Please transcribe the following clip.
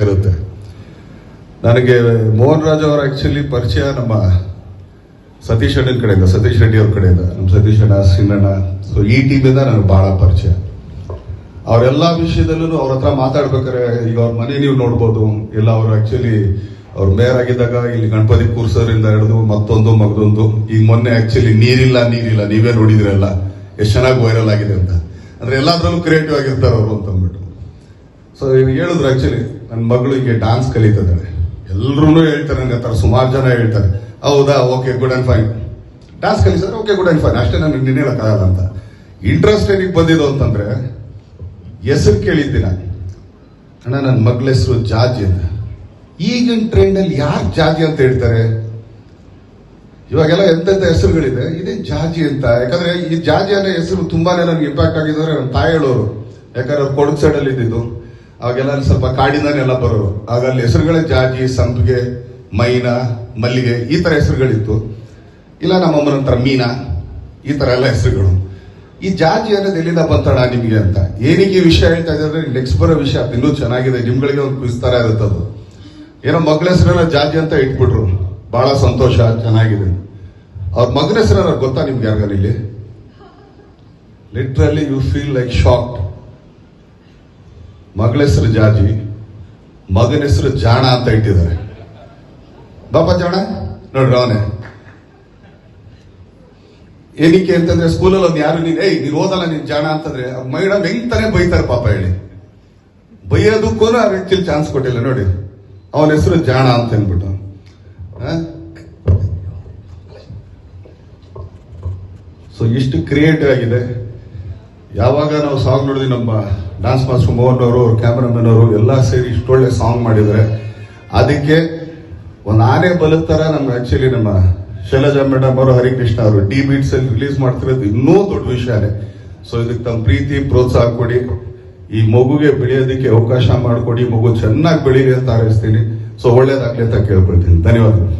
ಇರುತ್ತೆ. ನನಗೆ ಮೋಹನ್ ರಾಜ್ ಅವರ ಆಕ್ಚುಲಿ ಪರಿಚಯ ನಮ್ಮ ಸತೀಶ್ ಅಣ್ಣನ ಕಡೆಯಿಂದ, ಸತೀಶ್ ರೆಡ್ಡಿ ಅವ್ರ ಕಡೆಯಿಂದ, ನಮ್ಮ ಸತೀಶ್ ಅಣ್ಣ, ಸಿನ್ನಣ್ಣ, ಸೊ ಈ ಟೀಮಿಂದ ನನಗೆ ಬಹಳ ಪರಿಚಯ. ಅವರೆಲ್ಲ ವಿಷಯದಲ್ಲೂ ಅವ್ರ ಹತ್ರ ಮಾತಾಡ್ಬೇಕಾರೆ, ಈಗ ಅವ್ರ ಮನೆ ನೀವು ನೋಡ್ಬೋದು, ಎಲ್ಲ ಅವರು ಆಕ್ಚುಲಿ ಅವ್ರು ಮೇಯರ್ ಆಗಿದ್ದಾಗ ಇಲ್ಲಿ ಗಣಪತಿ ಕೂರ್ಸೋದ್ರಿಂದ ಹಿಡಿದು ಮತ್ತೊಂದು ಮಗದೊಂದು, ಈಗ ಮೊನ್ನೆ ಆಕ್ಚುಲಿ ನೀರಿಲ್ಲ ನೀವೇ ನೋಡಿದ್ರಲ್ಲ ಎಷ್ಟು ಚೆನ್ನಾಗಿ ವೈರಲ್ ಆಗಿದೆ ಅಂತ. ಅಂದ್ರೆ ಎಲ್ಲಾದ್ರಲ್ಲೂ ಕ್ರಿಯೇಟಿವ್ ಆಗಿರ್ತಾರೆ ಅವರು ಅಂತ ಅಂದ್ಬಿಟ್ಟು. ಸೊ ಹೇಳಿದ್ರು ಆಕ್ಚುಲಿ ನನ್ನ ಮಗಳು ಈಗ ಡಾನ್ಸ್ ಕಲಿತಿದ್ದಾಳೆ, ಎಲ್ಲರೂ ಹೇಳ್ತಾರೆ ನನಗೆ ಹತ್ರ, ಸುಮಾರು ಜನ ಹೇಳ್ತಾರೆ ಹೌದಾ, okay good and fine, dance ಕಲಿಸಿದ್ರೆ ಓಕೆ ಗುಡ್ ಅಂಡ್ ಫೈನ್, ಅಷ್ಟೇ ನನಗೆ ನಿನ್ನೆ ಹೇಳಕ್ಕಾಗಲ್ಲ ಅಂತ. ಇಂಟ್ರೆಸ್ಟ್ ಏನಿಗೆ ಬಂದಿದ್ದು ಅಂತಂದ್ರೆ ಹೆಸರು ಕೇಳಿದ್ದಿನ, ಅಣ್ಣ ನನ್ನ ಮಗಳ ಹೆಸರು ಜಾಜಿ ಅಂತ. ಈಗಿನ ಟ್ರೆಂಡ್ ಅಲ್ಲಿ ಯಾರು ಜಾಜಿ ಅಂತ ಹೇಳ್ತಾರೆ? ಇವಾಗೆಲ್ಲ ಎಂತೆಂತ ಹೆಸರುಗಳಿದೆ, ಇದೇ ಜಾಜಿ ಅಂತ. ಯಾಕಂದ್ರೆ ಈ ಜಾಜಿ ಅನ್ನೋ ಹೆಸರು ತುಂಬಾನೇ ನನಗೆ ಇಂಪ್ಯಾಕ್ಟ್ ಆಗಿದ್ದಾರೆ ನಮ್ಮ ತಾಯಿ ಹೇಳೋರು. ಯಾಕಂದ್ರೆ ಅವ್ರು ಕೊಡಗು ಸೈಡ್ ಅಲ್ಲಿ ಇದ್ದಿದ್ದು, ಅವಾಗೆಲ್ಲ ಅಲ್ಲಿ ಸ್ವಲ್ಪ ಕಾಡಿಂದಾನೆಲ್ಲ ಬರೋರು. ಆಗ ಅಲ್ಲಿ ಹೆಸರುಗಳೇ ಜಾಜಿ, ಸಂಪಿಗೆ, ಮೈನಾ, ಮಲ್ಲಿಗೆ ಈ ತರ ಹೆಸರುಗಳಿತ್ತು. ಇಲ್ಲ ನಮ್ಮಮ್ಮನ ನಂತರ ಮೀನಾ, ಈ ತರ ಎಲ್ಲ ಹೆಸರುಗಳು. ಈ ಜಾಜಿ ಅನ್ನೋದು ಎಲ್ಲಿಂದ ಬಂತಣ ನಿಮ್ಗೆ ಅಂತ ಏನಕ್ಕೆ ಈ ವಿಷಯ ಹೇಳ್ತಾ ಇದ್ದಾರೆ, ನೆಕ್ಸ್ಟ್ ಬರೋ ವಿಷಯ ಅದು ಇನ್ನೂ ಚೆನ್ನಾಗಿದೆ, ನಿಮ್ಗಳಿಗೆ ಒಂದು ವಿಸ್ತಾರ ಇರುತ್ತೆ. ಅದು ಏನೋ ಮಗಳ ಹೆಸರನ್ನ ಜಾಜಿ ಅಂತ ಇಟ್ಬಿಟ್ರು, ಬಹಳ ಸಂತೋಷ, ಚೆನ್ನಾಗಿದೆ. ಅವ್ರ ಮಗನ ಹೆಸರು ಗೊತ್ತಾ ನಿಮ್ಗೆ ಯಾರಿಗಾರ ಇಲ್ಲಿ? Literally you feel like shocked. ಮಗಳ ಹೆಸರು ಜಾಜಿ, ಮಗನ ಹೆಸರು ಜಾಣ ಅಂತ ಇಟ್ಟಿದ್ದಾರೆ. ಬಾಪ ಜಾಣ ನೋಡ್ರಿ ಅವನೇ. ಏನಕ್ಕೆ ಅಂತಂದ್ರೆ ಸ್ಕೂಲಲ್ಲಿ ಒಂದು ಯಾರು ನೀನ್ ಓದಲ್ಲ ನೀನ್ ಜಾಣ ಅಂತಂದ್ರೆ ಮೇಡಮ್ ಹೆಂಗ್ತಾನೆ ಬೈತಾರೆ ಪಾಪ. ಹೇಳಿ ಬೈಯೋದಕ್ಕೂ ಆಕ್ಚುಲಿ ಚಾನ್ಸ್ ಕೊಟ್ಟಿಲ್ಲ ನೋಡಿ, ಅವನ ಹೆಸರು ಜಾಣ ಅಂತ ಅಂದ್ಬಿಟ್ಟು. ಸೊ ಇಷ್ಟು ಕ್ರಿಯೇಟಿವ್ ಆಗಿದೆ. ಯಾವಾಗ ನಾವು ಸಾಂಗ್ ನೋಡಿದ್ವಿ, ನಮ್ಮ ಡಾನ್ಸ್ ಮಾಸ್ಟರ್ ಮೋಹನ್ ಅವರು, ಕ್ಯಾಮರಾಮನ್ ಅವರು ಎಲ್ಲ ಸೇರಿ ಇಷ್ಟೊಳ್ಳೆ ಸಾಂಗ್ ಮಾಡಿದ್ದಾರೆ. ಅದಕ್ಕೆ ಒಂದು ಆನೆ ಬಲದ ತರ ನಮ್ಮ ಆಕ್ಚುಲಿ ನಮ್ಮ ಶೈಲಜಾ ಮೇಡಮ್ ಅವರು, ಹರಿಕೃಷ್ಣ ಅವರು ಡಿ ಬೀಟ್ಸ್ ಅಲ್ಲಿ ರಿಲೀಸ್ ಮಾಡ್ತಿರೋದು ಇನ್ನೂ ದೊಡ್ಡ ವಿಷಯನೇ. ಸೊ ಇದಕ್ಕೆ ತಮ್ಮ ಪ್ರೀತಿ ಪ್ರೋತ್ಸಾಹ ಕೊಡಿ, ಈ ಮಗುಗೆ ಬೆಳೆಯೋದಕ್ಕೆ ಅವಕಾಶ ಮಾಡಿಕೊಡಿ, ಮಗು ಚೆನ್ನಾಗಿ ಬೆಳೀಲಿ ಅಂತ ಹಾರೈಸ್ತೀನಿ. ಸೊ ಒಳ್ಳೇದಾಗ್ಲಿ ಅಂತ ಕೇಳ್ಕೊಳ್ತೀನಿ. ಧನ್ಯವಾದಗಳು.